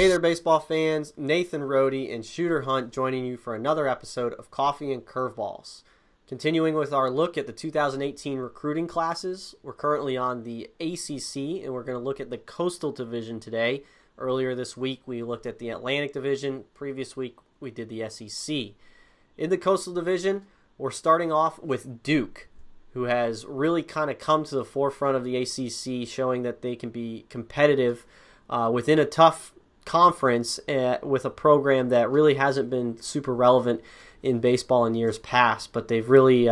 Hey there, baseball fans. Nathan Rohde and Shooter Hunt joining you for another episode of Coffee and Curveballs. Continuing with our look at the 2018 recruiting classes, we're currently on the ACC, and we're going to look at the Coastal Division today. Earlier this week, we looked at the Atlantic Division. Previous week, we did the SEC. In the Coastal Division, we're starting off with Duke, who has really kind of come to the forefront of the ACC, showing that they can be competitive within a tough conference with a program that really hasn't been super relevant in baseball in years past, but they've really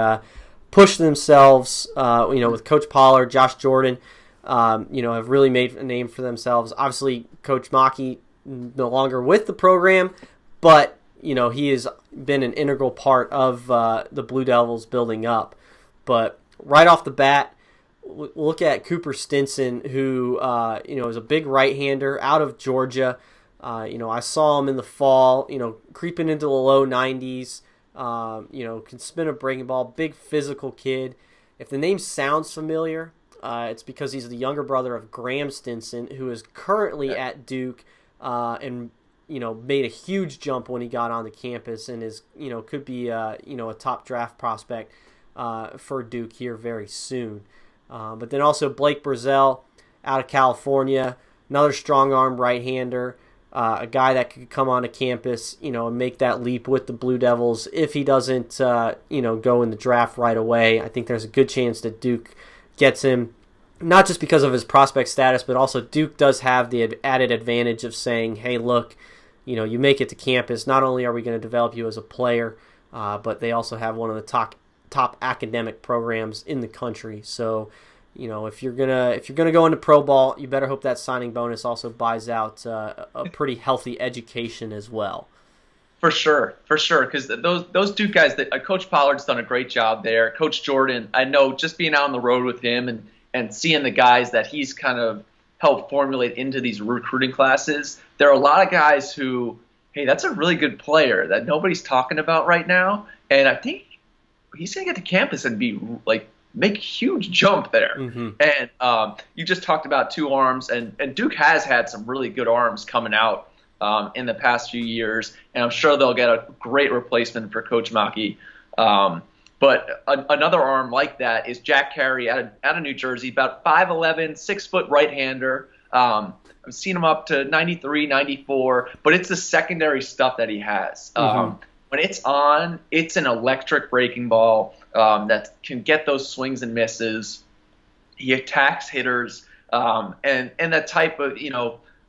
pushed themselves, with Coach Pollard, Josh Jordan, have really made a name for themselves. Obviously, Coach Mackey no longer with the program, but, he has been an integral part of the Blue Devils building up. But right off the bat, look at Cooper Stinson, who, is a big right-hander out of Georgia. I saw him in the fall, creeping into the low 90s, can spin a breaking ball, big physical kid. If the name sounds familiar, it's because he's the younger brother of Graham Stinson, who is currently at Duke and, made a huge jump when he got on the campus and is, could be, a top draft prospect for Duke here very soon. But then also Blake Brazel out of California, another strong-arm right-hander, a guy that could come onto campus, and make that leap with the Blue Devils. If he doesn't, go in the draft right away, I think there's a good chance that Duke gets him, not just because of his prospect status, but also Duke does have the added advantage of saying, hey, look, you make it to campus, not only are we going to develop you as a player, but they also have one of the top academic programs in the country. So, if you're gonna go into pro ball, you better hope that signing bonus also buys out a pretty healthy education as well. For sure, because those Duke guys, Coach Pollard's done a great job there. Coach Jordan, I know, just being out on the road with him and seeing the guys that he's kind of helped formulate into these recruiting classes, there are a lot of guys who, hey, that's a really good player that nobody's talking about right now, and I think he's going to get to campus and be make a huge jump there. Mm-hmm. And you just talked about two arms, and Duke has had some really good arms coming out in the past few years, and I'm sure they'll get a great replacement for Coach Mackey. But another arm like that is Jack Carey out of New Jersey, about 5'11", 6-foot right-hander. I've seen him up to 93, 94, but it's the secondary stuff that he has. Mm-hmm. When it's on, it's an electric breaking ball that can get those swings and misses. He attacks hitters, and that type of,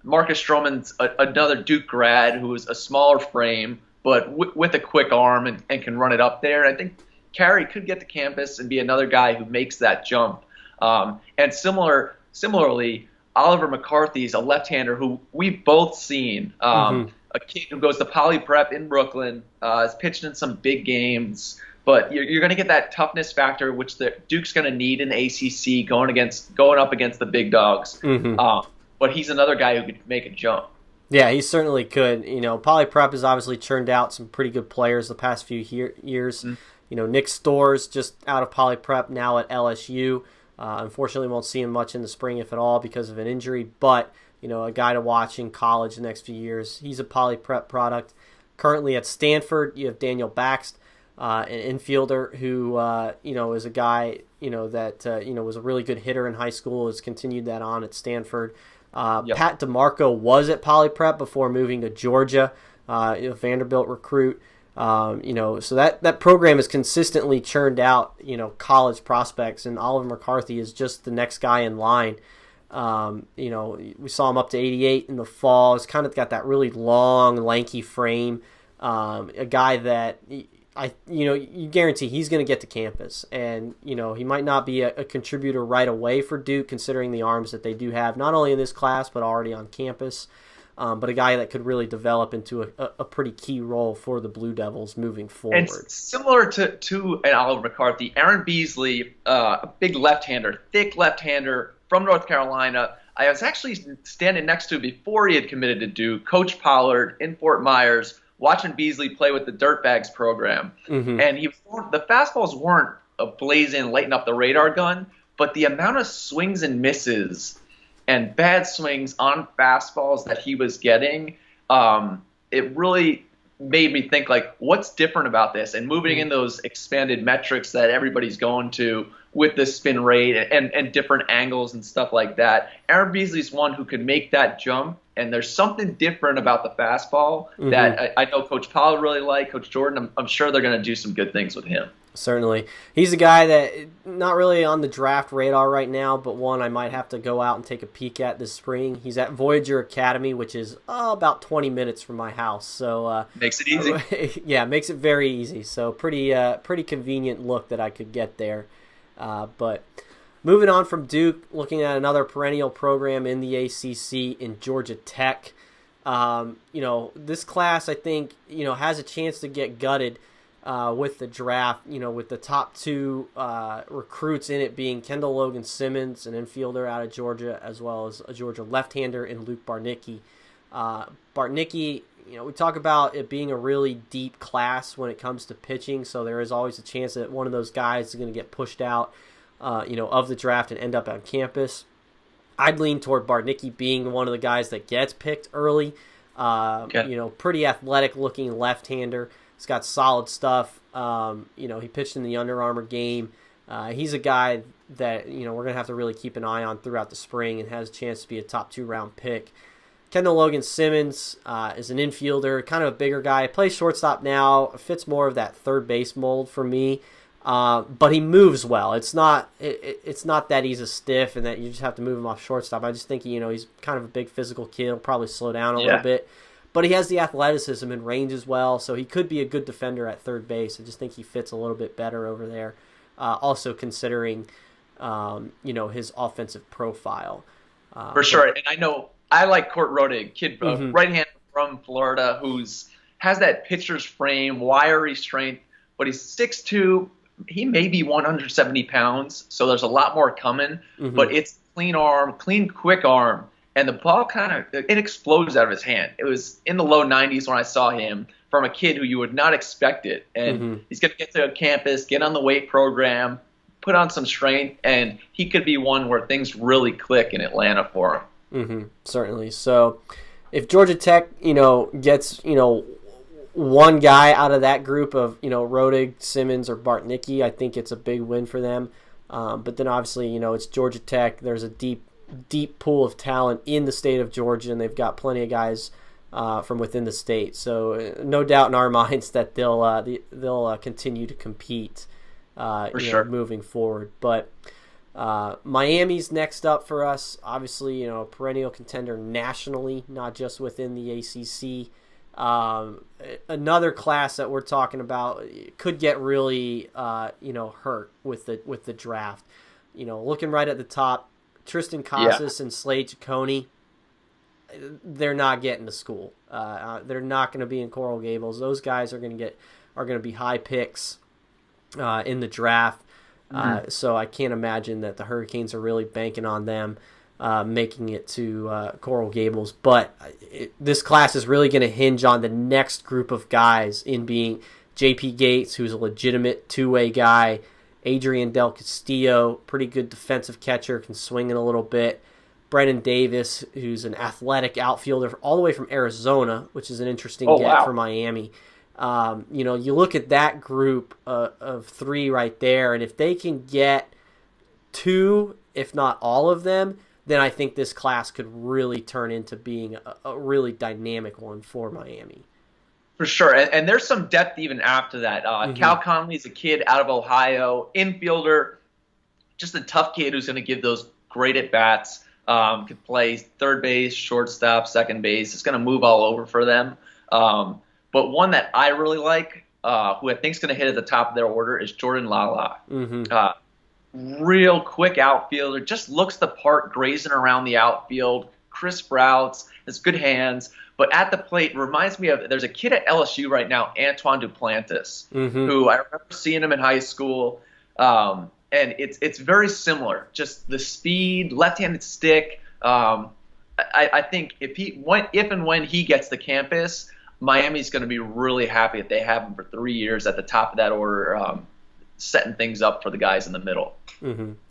Marcus Stroman's another Duke grad who is a smaller frame, but with a quick arm and can run it up there. I think Carey could get to campus and be another guy who makes that jump. And similarly, Oliver McCarthy is a left-hander who we've both seen. A kid who goes to Poly Prep in Brooklyn, is pitched in some big games, but you're going to get that toughness factor, which the Duke's going to need in the ACC going up against the big dogs. Mm-hmm. But he's another guy who could make a jump. Yeah, he certainly could. Poly Prep has obviously churned out some pretty good players the past few years. Mm-hmm. Nick Storrs just out of Poly Prep, now at LSU. Unfortunately, won't see him much in the spring, if at all, because of an injury, but a guy to watch in college the next few years. He's a Poly Prep product. Currently at Stanford, you have Daniel Baxt, an infielder who, is a guy, that, was a really good hitter in high school, has continued that on at Stanford. Yep. Pat DeMarco was at Poly Prep before moving to Georgia, a Vanderbilt recruit. So that program has consistently churned out, college prospects, and Oliver McCarthy is just the next guy in line. We saw him up to 88 in the fall. He's kind of got that really long, lanky frame. A guy that you guarantee he's going to get to campus, and he might not be a contributor right away for Duke, considering the arms that they do have, not only in this class but already on campus. But a guy that could really develop into a pretty key role for the Blue Devils moving forward. And similar to an Oliver McCarthy, Aaron Beasley, a big left-hander, thick left-hander from North Carolina. I was actually standing next to before he had committed to Duke, Coach Pollard in Fort Myers, watching Beasley play with the Dirtbags program. Mm-hmm. And the fastballs weren't blazing, lighting up the radar gun, but the amount of swings and misses and bad swings on fastballs that he was getting, it really made me think, like, what's different about this? And moving in those expanded metrics that everybody's going to with the spin rate and different angles and stuff like that, Aaron Beasley's one who could make that jump. And there's something different about the fastball that I know Coach Pollard really liked. Coach Jordan, I'm sure they're going to do some good things with him. Certainly. He's a guy that not really on the draft radar right now, but one I might have to go out and take a peek at this spring. He's at Voyager Academy, which is about 20 minutes from my house. So makes it easy. Yeah, makes it very easy. So pretty convenient look that I could get there. But moving on from Duke, looking at another perennial program in the ACC in Georgia Tech. This class, I think, has a chance to get gutted with the draft, with the top two recruits in it being Kendall Logan Simmons, an infielder out of Georgia, as well as a Georgia left-hander in Luke Barnicki. Barnicki, we talk about it being a really deep class when it comes to pitching, so there is always a chance that one of those guys is going to get pushed out of the draft and end up on campus. I'd lean toward Barnicki being one of the guys that gets picked early. Pretty athletic-looking left-hander. He's got solid stuff. He pitched in the Under Armour game. He's a guy that we're going to have to really keep an eye on throughout the spring and has a chance to be a top 2-round pick. Kendall Logan Simmons is an infielder, kind of a bigger guy. Plays shortstop now. Fits more of that third base mold for me. But he moves well. It's not that he's a stiff and that you just have to move him off shortstop. I just think he's kind of a big physical kid. He'll probably slow down a little bit. But he has the athleticism and range as well, so he could be a good defender at third base. I just think he fits a little bit better over there. Also considering, his offensive profile. For sure. And I know I like Court Rodig, kid, right-hander from Florida, has that pitcher's frame, wiry strength, but he's 6'2". He may be 170 pounds, so there's a lot more coming. But it's clean arm, quick arm. And the ball it explodes out of his hand. It was in the low 90s when I saw him from a kid who you would not expect it. And he's going to get to a campus, get on the weight program, put on some strength, and he could be one where things really click in Atlanta for him. Certainly. So if Georgia Tech, gets, one guy out of that group of, Rodig, Simmons, or Bartnicki, I think it's a big win for them. But then obviously, it's Georgia Tech. There's a deep pool of talent in the state of Georgia, and they've got plenty of guys from within the state. So no doubt in our minds that they'll continue to compete moving forward. But Miami's next up for us. Obviously, a perennial contender nationally, not just within the ACC. Another class that we're talking about could get really hurt with the draft. Looking right at the top, Tristan Casas and Slade Ciccone, they're not getting to school. They're not going to be in Coral Gables. Those guys are going to be high picks in the draft. So I can't imagine that the Hurricanes are really banking on them making it to Coral Gables. But this class is really going to hinge on the next group of guys in being J.P. Gates, who's a legitimate two-way guy, Adrian Del Castillo, pretty good defensive catcher, can swing it a little bit. Brennan Davis, who's an athletic outfielder all the way from Arizona, which is an interesting get for Miami. You look at that group of three right there, and if they can get two, if not all of them, then I think this class could really turn into being a really dynamic one for Miami. For sure, and there's some depth even after that. Cal Conley's a kid out of Ohio, infielder, just a tough kid who's going to give those great at-bats, could play third base, shortstop, second base. It's going to move all over for them. But one that I really like, who I think is going to hit at the top of their order, is Jordan Lala. Real quick outfielder, just looks the part, grazing around the outfield, crisp routes, has good hands. But at the plate, reminds me of, there's a kid at LSU right now, Antoine Duplantis, who I remember seeing him in high school. And it's very similar, just the speed, left-handed stick. I think if and when he gets to campus, Miami's going to be really happy that they have him for 3 years at the top of that order, setting things up for the guys in the middle.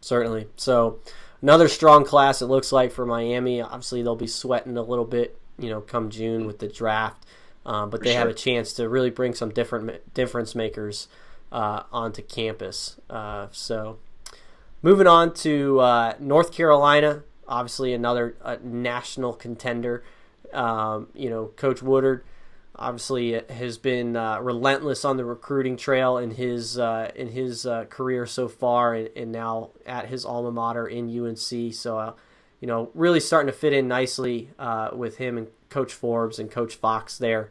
Certainly. So another strong class, it looks like, for Miami. Obviously, they'll be sweating a little bit, come June with the draft. But they have a chance to really bring some difference makers onto campus. So moving on to North Carolina, obviously another national contender. Coach Woodard obviously has been relentless on the recruiting trail in his career so far, and now at his alma mater in UNC. So, really starting to fit in nicely with him and Coach Forbes and Coach Fox there.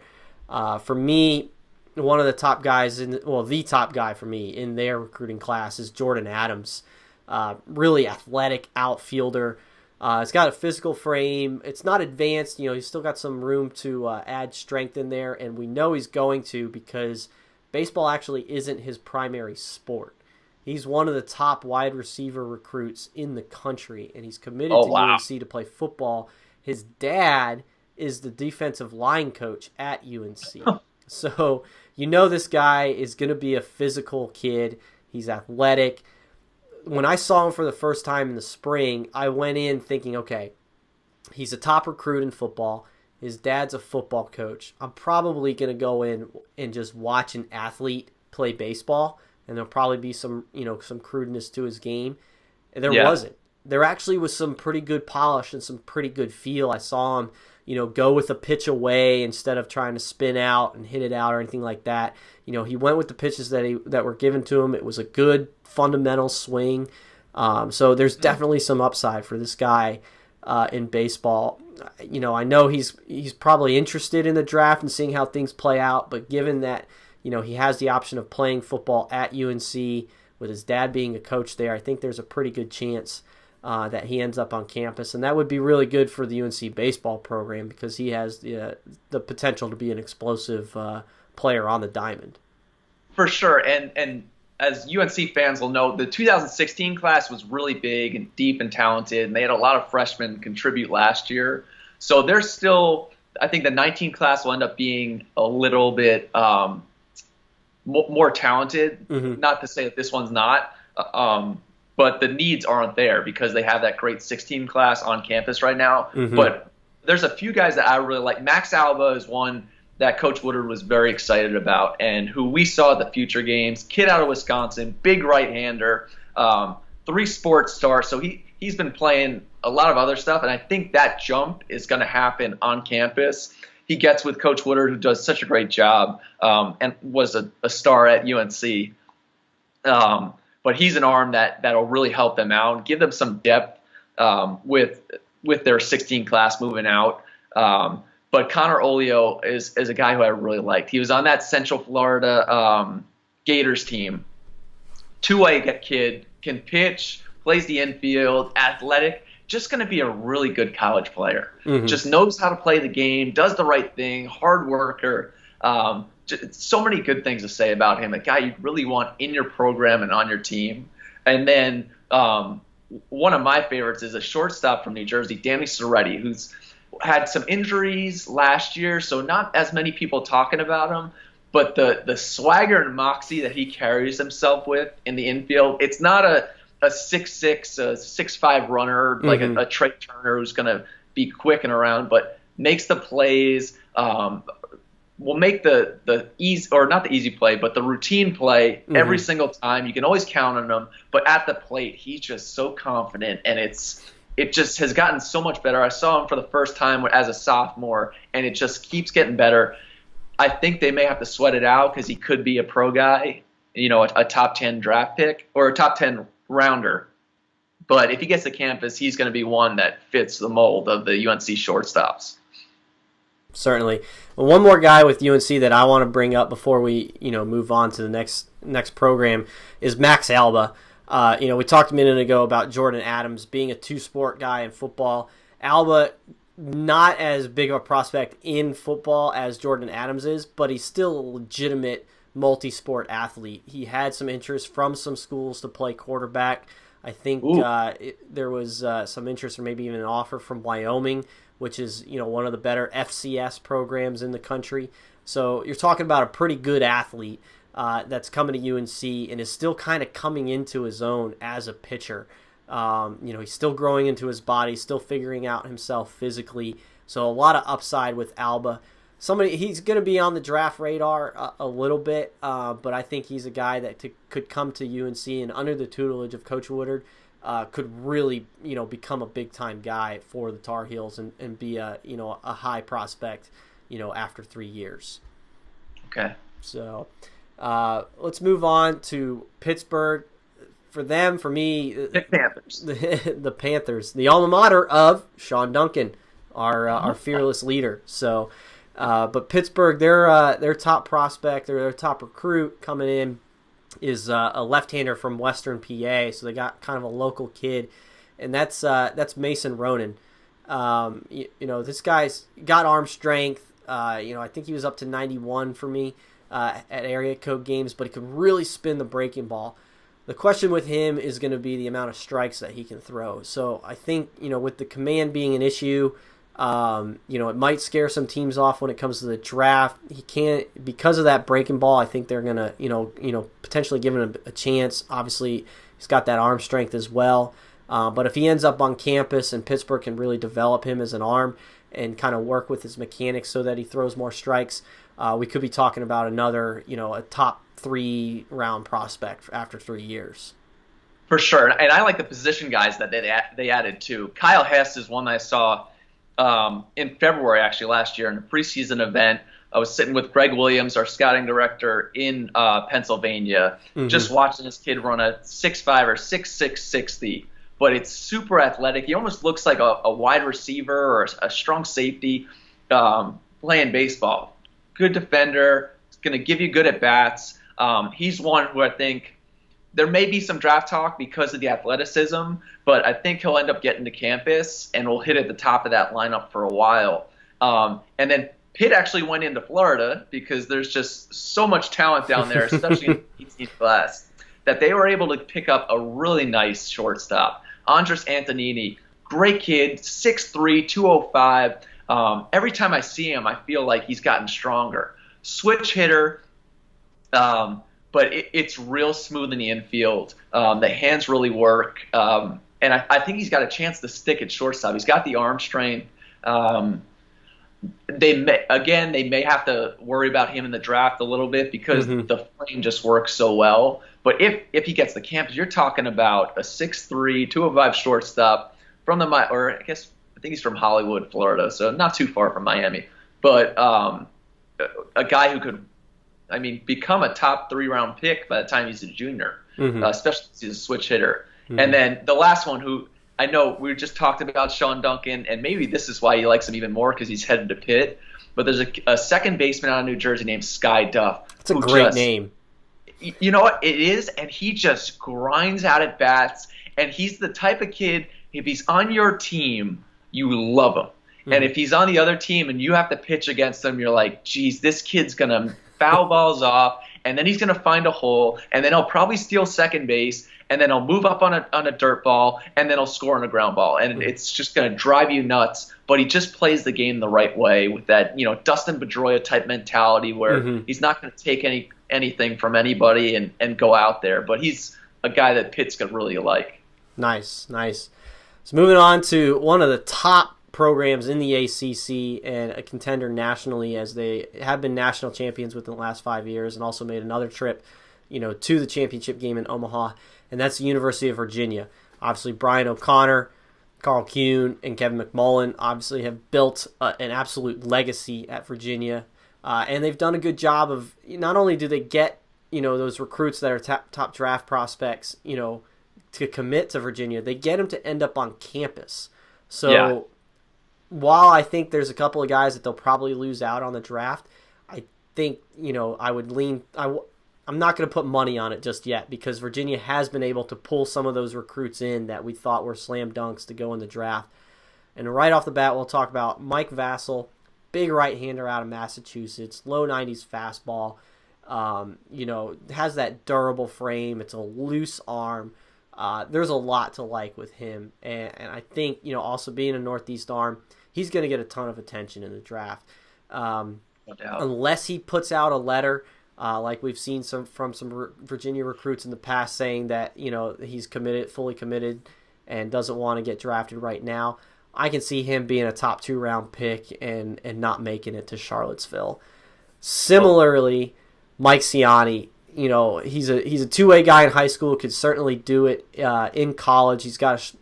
For me, one of the top guys the top guy for me in their recruiting class is Jordan Adams. Really athletic outfielder. It's got a physical frame. It's not advanced. He's still got some room to add strength in there, and we know he's going to, because baseball actually isn't his primary sport. He's one of the top wide receiver recruits in the country, and he's committed to UNC to play football. His dad is the defensive line coach at UNC. So this guy is going to be a physical kid. He's athletic. When I saw him for the first time in the spring, I went in thinking, okay, he's a top recruit in football. His dad's a football coach. I'm probably going to go in and just watch an athlete play baseball, and there'll probably be some crudeness to his game. And there wasn't. There actually was some pretty good polish and some pretty good feel. I saw him, go with a pitch away instead of trying to spin out and hit it out or anything like that. He went with the pitches that were given to him. It was a good fundamental swing. So there's definitely some upside for this guy in baseball. I know he's probably interested in the draft and seeing how things play out, but given that, he has the option of playing football at UNC with his dad being a coach there, I think there's a pretty good chance that he ends up on campus, and that would be really good for the UNC baseball program, because he has the potential to be an explosive player on the diamond. For sure, and as UNC fans will know, the 2016 class was really big and deep and talented, and they had a lot of freshmen contribute last year. So there's still, I think the 19 class will end up being a little bit more talented. Mm-hmm. Not to say that this one's not. But the needs aren't there because they have that great 16 class on campus right now. Mm-hmm. But there's a few guys that I really like. Max Alba is one that Coach Woodard was very excited about, and who we saw at the future games. Kid out of Wisconsin, big right-hander, 3 sports stars. So he's been playing a lot of other stuff, and I think that jump is going to happen on campus. He gets with Coach Woodard, who does such a great job, and was a star at UNC. But he's an arm that'll really help them out and give them some depth with their 16 class moving out. But Connor Olio is a guy who I really liked. He was on that Central Florida Gators team. Two-way kid, can pitch, plays the infield, athletic, just going to be a really good college player. Mm-hmm. Just knows how to play the game, does the right thing, hard worker. So many good things to say about him, a guy you really want in your program and on your team. And then one of my favorites is a shortstop from New Jersey, Danny Soretti, who's had some injuries last year, so not as many people talking about him. But the swagger and moxie that he carries himself with in the infield, it's not a 6'6", a 6'5" runner like a Trey Turner who's going to be quick and around, but makes the plays, will make the easy, or not the easy play, but the routine play every single time. You can always count on him, but at the plate, he's just so confident, and it just has gotten so much better. I saw him for the first time as a sophomore, and it just keeps getting better. I think they may have to sweat it out because he could be a pro guy, a top 10 draft pick or a top 10 rounder. But if he gets to campus, he's going to be one that fits the mold of the UNC shortstops. Certainly. Well, one more guy with UNC that I want to bring up before we, move on to the next program is Max Alba. We talked a minute ago about Jordan Adams being a 2-sport guy in football. Alba, not as big of a prospect in football as Jordan Adams is, but he's still a legitimate multi-sport athlete. He had some interest from some schools to play quarterback. I think there was some interest or maybe even an offer from Wyoming, which is one of the better FCS programs in the country. So you're talking about a pretty good athlete that's coming to UNC and is still kind of coming into his own as a pitcher. He's still growing into his body, still figuring out himself physically. So a lot of upside with Alba. He's going to be on the draft radar a little bit, but I think he's a guy that could come to UNC and under the tutelage of Coach Woodard could really, become a big time guy for the Tar Heels and be a high prospect, after 3 years. Okay. So let's move on to Pittsburgh. For me, the Panthers. The Panthers, the alma mater of Sean Duncan, our fearless leader. So. But Pittsburgh, their top prospect, their top recruit coming in is a left-hander from Western PA. So they got kind of a local kid, and that's Mason Ronan. This guy's got arm strength. I think he was up to 91 for me at area code games, but he could really spin the breaking ball. The question with him is going to be the amount of strikes that he can throw. So I think, with the command being an issue, it might scare some teams off when it comes to the draft. He can't, because of that breaking ball. I think they're gonna, potentially give him a chance. Obviously, he's got that arm strength as well. But if he ends up on campus and Pittsburgh can really develop him as an arm and kind of work with his mechanics so that he throws more strikes, we could be talking about another, a top 3 round prospect after 3 years. For sure, and I like the position guys that they added too. Kyle Hess is one I saw. In February, actually, last year in a preseason event. I was sitting with Greg Williams, our scouting director in Pennsylvania, just watching this kid run a 6'5" or 6'6" 60. But it's super athletic. He almost looks like a wide receiver or a strong safety playing baseball. Good defender. He's going to give you good at-bats. He's one who I think there may be some draft talk because of the athleticism, but I think he'll end up getting to campus and will hit at the top of that lineup for a while. And then Pitt actually went into Florida because there's just so much talent down there, especially in the 18th class, that they were able to pick up a really nice shortstop. Andres Antonini, great kid, 6'3", 205. Every time I see him, I feel like he's gotten stronger. Switch hitter, but it's real smooth in the infield. The hands really work. And I think he's got a chance to stick at shortstop. He's got the arm strength. They may have to worry about him in the draft a little bit because the frame just works so well. But if he gets the campus, you're talking about a 6'3", 205 shortstop from I think he's from Hollywood, Florida, so not too far from Miami. But a guy who could, become a top 3 round pick by the time he's a junior, especially since he's a switch hitter. And then the last one, who I know we just talked about, Sean Duncan, and maybe this is why he likes him even more because he's headed to Pitt. But there's a second baseman out of New Jersey named Sky Duff. It's a great name. You know what? It is, and he just grinds out at bats. And he's the type of kid, if he's on your team, you love him. And if he's on the other team and you have to pitch against him, you're like, geez, this kid's going to foul balls off, and then he's going to find a hole, and then he'll probably steal second base, and then he'll move up on a dirt ball, and then he'll score on a ground ball. And it's just going to drive you nuts. But he just plays the game the right way with that, Dustin Pedroia type mentality where he's not going to take anything from anybody and go out there. But he's a guy that Pitt's going to really like. Nice. So moving on to one of the top programs in the ACC and a contender nationally, as they have been national champions within the last 5 years and also made another trip, to the championship game in Omaha, and that's the University of Virginia. Obviously, Brian O'Connor, Carl Kuhn, and Kevin McMullen obviously have built an absolute legacy at Virginia, and they've done a good job of, not only do they get, those recruits that are top draft prospects, to commit to Virginia, they get them to end up on campus. So while I think there's a couple of guys that they'll probably lose out on the draft, I think, I would lean – I'm not going to put money on it just yet because Virginia has been able to pull some of those recruits in that we thought were slam dunks to go in the draft. And right off the bat, we'll talk about Mike Vassell, big right-hander out of Massachusetts, low 90s fastball, has that durable frame. It's a loose arm. There's a lot to like with him. And I think, also being a Northeast arm, he's going to get a ton of attention in the draft. Unless he puts out a letter, like we've seen from some Virginia recruits in the past saying that, he's fully committed and doesn't want to get drafted right now. I can see him being a top 2 round pick and not making it to Charlottesville. Similarly, Mike Ciani, he's a two-way guy in high school, could certainly do it in college. He's got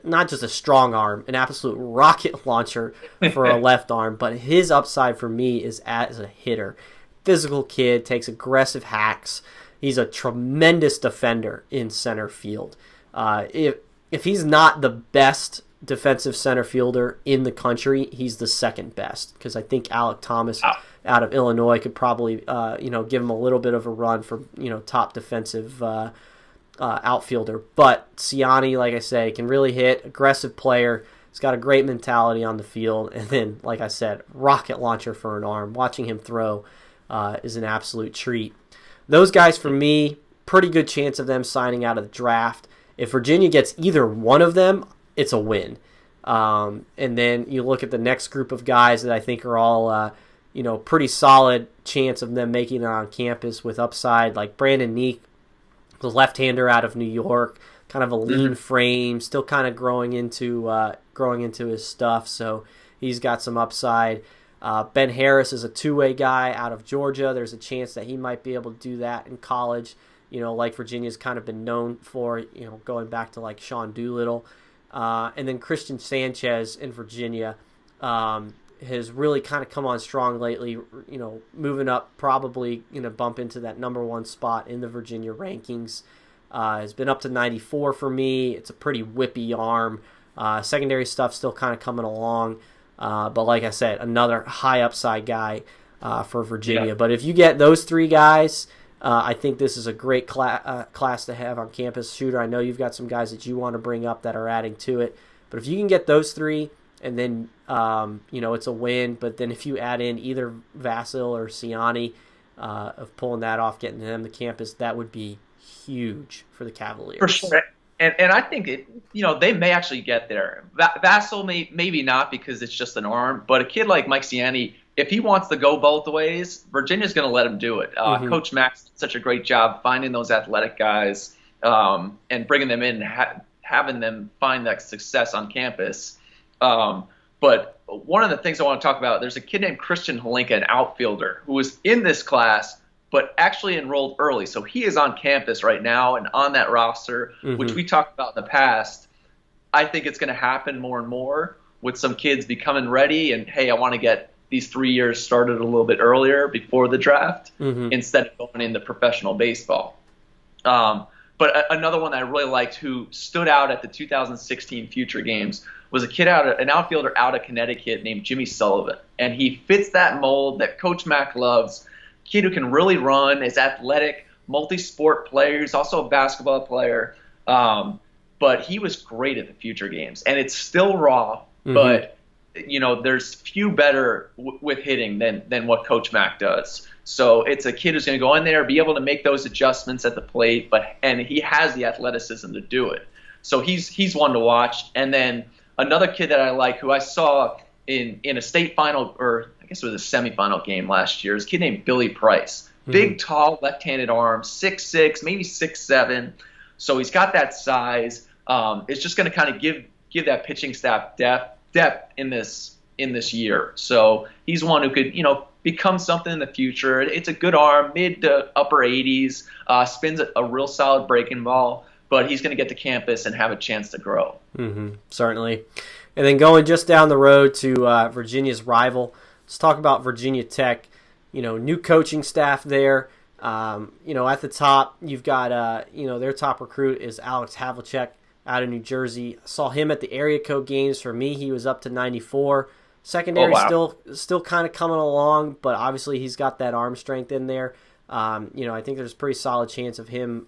not just a strong arm, an absolute rocket launcher for a left arm, but his upside for me is as a hitter. Physical kid, takes aggressive hacks. He's a tremendous defender in center field. If he's not the best defensive center fielder in the country, he's the second best, because I think Alec Thomas out of Illinois could probably give him a little bit of a run for top defensive outfielder. But Ciani, like I say, can really hit, aggressive player. He's got a great mentality on the field, and then, like I said, rocket launcher for an arm. Watching him throw is an absolute treat. Those guys, for me, pretty good chance of them signing out of the draft. If Virginia gets either one of them, it's a win. And then you look at the next group of guys that I think are all, pretty solid chance of them making it on campus with upside, like Brandon Neek, the left-hander out of New York, kind of a lean frame, still kind of growing into his stuff, so he's got some upside. Ben Harris is a two-way guy out of Georgia. There's a chance that he might be able to do that in college, like Virginia's kind of been known for, going back to like Sean Doolittle. And then Christian Sanchez in Virginia has really kind of come on strong lately, moving up, probably bump into that number 1 spot in the Virginia rankings. Has been up to 94 for me. It's a pretty whippy arm. Secondary stuff still kind of coming along. But like I said, another high upside guy for Virginia. Yeah. But if you get those 3 guys, I think this is a great class to have on campus. Shooter, I know you've got some guys that you want to bring up that are adding to it. But if you can get those 3, and then, it's a win. But then if you add in either Vasil or Ciani, of pulling that off, getting them to campus, that would be huge for the Cavaliers. For sure. And I think they may actually get there. Vasil maybe not, because it's just an arm. But a kid like Mike Ciani, if he wants to go both ways, Virginia's going to let him do it. Coach Max did such a great job finding those athletic guys and bringing them in and having them find that success on campus. But one of the things I want to talk about, there's a kid named Christian Holinka, an outfielder, who was in this class but actually enrolled early. So he is on campus right now and on that roster, which we talked about in the past. I think it's going to happen more and more with some kids becoming ready and, hey, I want to get these 3 years started a little bit earlier before the draft instead of going into professional baseball. But another one that I really liked who stood out at the 2016 Future Games was an outfielder out of Connecticut named Jimmy Sullivan. And he fits that mold that Coach Mack loves. Kid who can really run, is athletic, multi-sport player. He's also a basketball player. But he was great at the Future Games. And it's still raw, but there's few better with hitting than what Coach Mack does. So it's a kid who's going to go in there, be able to make those adjustments at the plate, and he has the athleticism to do it. So he's one to watch. And then another kid that I like, who I saw in a state final, or I guess it was a semifinal game last year, is a kid named Billy Price. Big, tall, left-handed arm, 6'6", maybe 6'7". So he's got that size. It's just going to kind of give that pitching staff depth in this year. So he's one who could, become something in the future. It's a good arm, mid to upper 80s, spins a real solid breaking ball, but he's going to get to campus and have a chance to grow. Certainly. And then going just down the road to Virginia's rival, let's talk about Virginia Tech. New coaching staff there. At the top, you've got, their top recruit is Alex Havlicek out of New Jersey. I saw him at the area code games. For me, he was up to 94. Secondary still kind of coming along, but obviously he's got that arm strength in there. I think there's a pretty solid chance of him,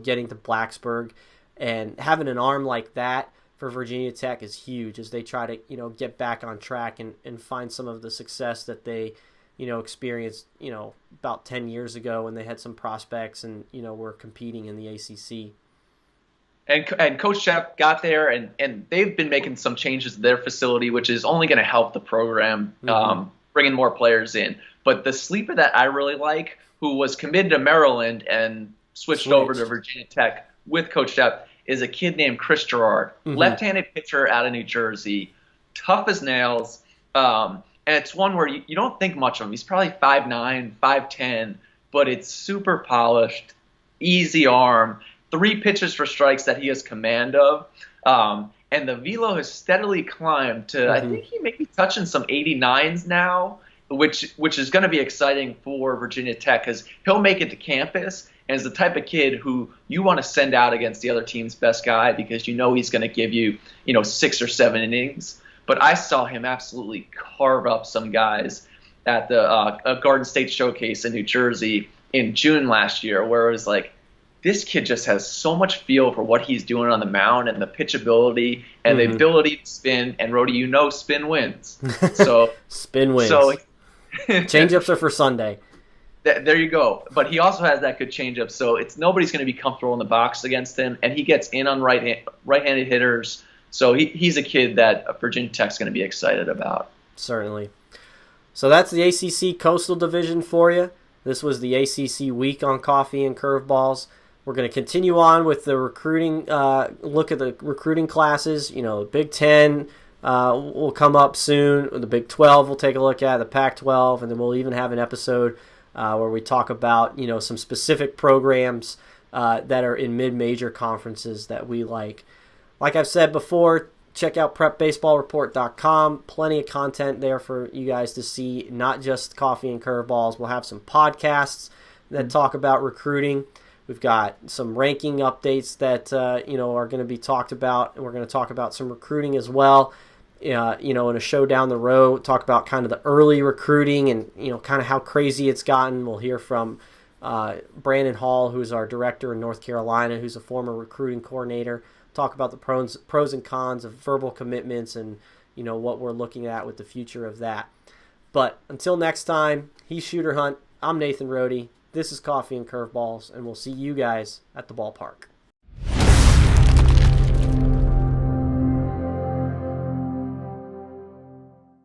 getting to Blacksburg. And having an arm like that for Virginia Tech is huge as they try to, get back on track and find some of the success that they, experienced, about 10 years ago when they had some prospects and, were competing in the ACC. And Coach Shep got there, and they've been making some changes to their facility, which is only going to help the program, bringing more players in. But the sleeper that I really like, who was committed to Maryland and switched over to Virginia Tech with Coach Shep, is a kid named Chris Gerard, left-handed pitcher out of New Jersey, tough as nails. And it's one where you don't think much of him. He's probably 5'9", 5'10", but it's super polished, easy arm, 3 pitches for strikes that he has command of. And the velo has steadily climbed to, I think he may be touching some 89s now, which is going to be exciting for Virginia Tech because he'll make it to campus and is the type of kid who you want to send out against the other team's best guy because you know he's going to give you, 6 or 7 innings. But I saw him absolutely carve up some guys at the Garden State Showcase in New Jersey in June last year, where it was like, this kid just has so much feel for what he's doing on the mound and the pitchability and the ability to spin. And Rody, spin wins. So spin wins. So changeups are for Sunday. There you go. But he also has that good changeup. So nobody's going to be comfortable in the box against him, and he gets in on right-handed hitters. So he's a kid that Virginia Tech's going to be excited about. Certainly. So that's the ACC Coastal Division for you. This was the ACC week on Coffee and Curveballs. We're going to continue on with the recruiting, look at the recruiting classes. Big Ten will come up soon. The Big 12 we'll take a look at, the Pac-12, and then we'll even have an episode where we talk about, some specific programs that are in mid-major conferences that we like. Like I've said before, check out prepbaseballreport.com. Plenty of content there for you guys to see, not just Coffee and Curveballs. We'll have some podcasts that talk about recruiting. We've got some ranking updates that are going to be talked about, and we're going to talk about some recruiting as well. In a show down the road, talk about kind of the early recruiting and kind of how crazy it's gotten. We'll hear from Brandon Hall, who's our director in North Carolina, who's a former recruiting coordinator. Talk about the pros and cons of verbal commitments and what we're looking at with the future of that. But until next time, he's Shooter Hunt. I'm Nathan Rohde. This is Coffee and Curveballs, and we'll see you guys at the ballpark.